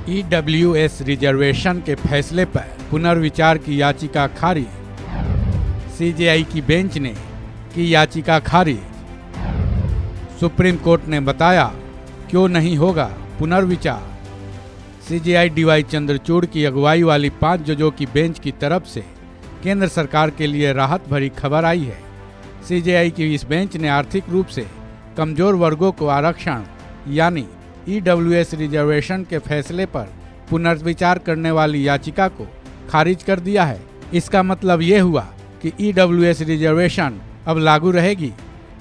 EWS reservation के फैसले पर पुनर्विचार की याचिका खारिज। सीजेआई की बेंच ने की याचिका खारिज। सुप्रीम कोर्ट ने बताया क्यों नहीं होगा पुनर्विचार। सीजेआई डीवाई चंद्रचूड़ की अगुवाई वाली 5 जजों की बेंच की तरफ से केंद्र सरकार के लिए राहत भरी खबर आई है। सीजेआई की इस बेंच ने आर्थिक रूप से कमजोर वर्गों को आरक्षण यानी ईडब्ल्यूएस रिजर्वेशन के फैसले पर पुनर्विचार करने वाली याचिका को खारिज कर दिया है। इसका मतलब ये हुआ कि ईडब्ल्यूएस रिजर्वेशन अब लागू रहेगी।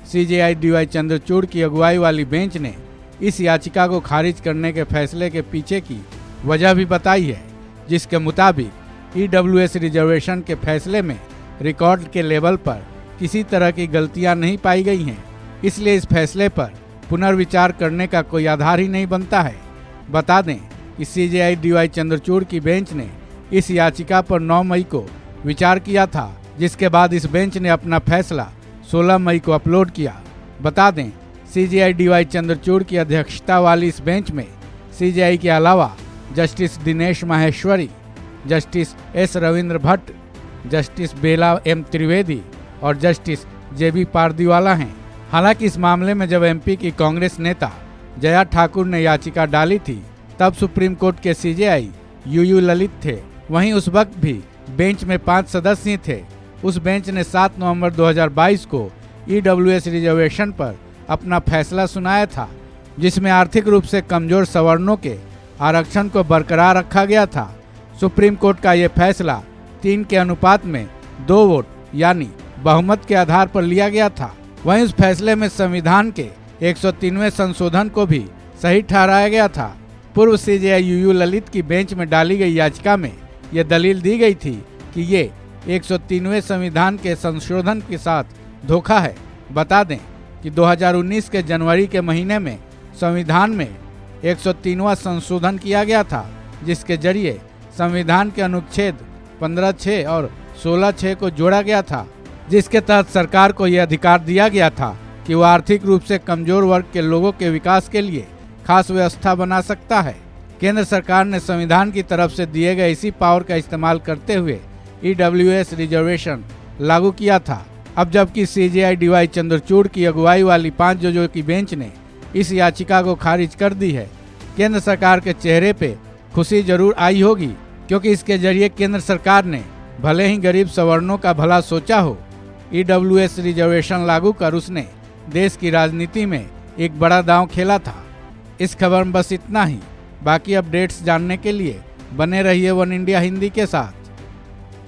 सीजेआई डीवाई चंद्रचूड़ की अगुवाई वाली बेंच ने इस याचिका को खारिज करने के फैसले के पीछे की वजह भी बताई है, जिसके मुताबिक ईडब्ल्यूएस रिजर्वेशन के फैसले में रिकॉर्ड के लेवल पर किसी तरह की गलतियां नहीं पाई गई हैं, इसलिए इस फैसले पर पुनर्विचार करने का कोई आधार ही नहीं बनता है। बता दें कि सीजेआई डीवाई चंद्रचूड़ की बेंच ने इस याचिका पर 9 मई को विचार किया था, जिसके बाद इस बेंच ने अपना फैसला 16 मई को अपलोड किया। बता दें सीजेआई डीवाई चंद्रचूड़ की अध्यक्षता वाली इस बेंच में सीजेआई के अलावा justice Dinesh Maheshwari, justice S Ravindra Bhat, justice Bela M Trivedi और जस्टिस जेबी पारदीवाला हैं। हालांकि इस मामले में जब एमपी की कांग्रेस नेता जया ठाकुर ने याचिका डाली थी, तब सुप्रीम कोर्ट के सीजेआई यूयू ललित थे। वहीं उस वक्त भी बेंच में 5 सदस्य थे। उस बेंच ने 7 नवंबर 2022 को ईडब्ल्यूएस रिजर्वेशन पर अपना फैसला सुनाया था, जिसमें आर्थिक रूप से कमजोर सवर्णों के आरक्षण को बरकरार रखा गया था। सुप्रीम कोर्ट का यह फैसला 3 के अनुपात में 2 वोट यानी बहुमत के आधार पर लिया गया था। वहीं उस फैसले में संविधान के 103वें संशोधन को भी सही ठहराया गया था। पूर्व सीजेआई यूयू ललित की बेंच में डाली गई याचिका में यह दलील दी गई थी कि ये 103वें संविधान के संशोधन के साथ धोखा है। बता दें कि 2019 के जनवरी के महीने में संविधान में 103वां संशोधन किया गया था, जिसके जरिए संविधान के अनुच्छेद 15(6) और 16(6) को जोड़ा गया था, जिसके तहत सरकार को यह अधिकार दिया गया था कि वह आर्थिक रूप से कमजोर वर्ग के लोगों के विकास के लिए खास व्यवस्था बना सकता है। केंद्र सरकार ने संविधान की तरफ से दिए गए इसी पावर का इस्तेमाल करते हुए ईडब्ल्यूएस रिजर्वेशन लागू किया था। अब जबकि सीजेआई डीवाई चंद्रचूड़ की अगुवाई वाली 5 जजों की बेंच ने इस याचिका को खारिज कर दी है, केंद्र सरकार के चेहरे पे खुशी जरूर आई होगी, क्योंकि इसके जरिए केंद्र सरकार ने भले ही गरीब सवर्णों का भला सोचा हो, ईडब्ल्यूएस रिजर्वेशन लागू कर उसने देश की राजनीति में एक बड़ा दांव खेला था। इस खबर में बस इतना ही। बाकी अपडेट्स जानने के लिए बने रहिए वन इंडिया हिंदी के साथ।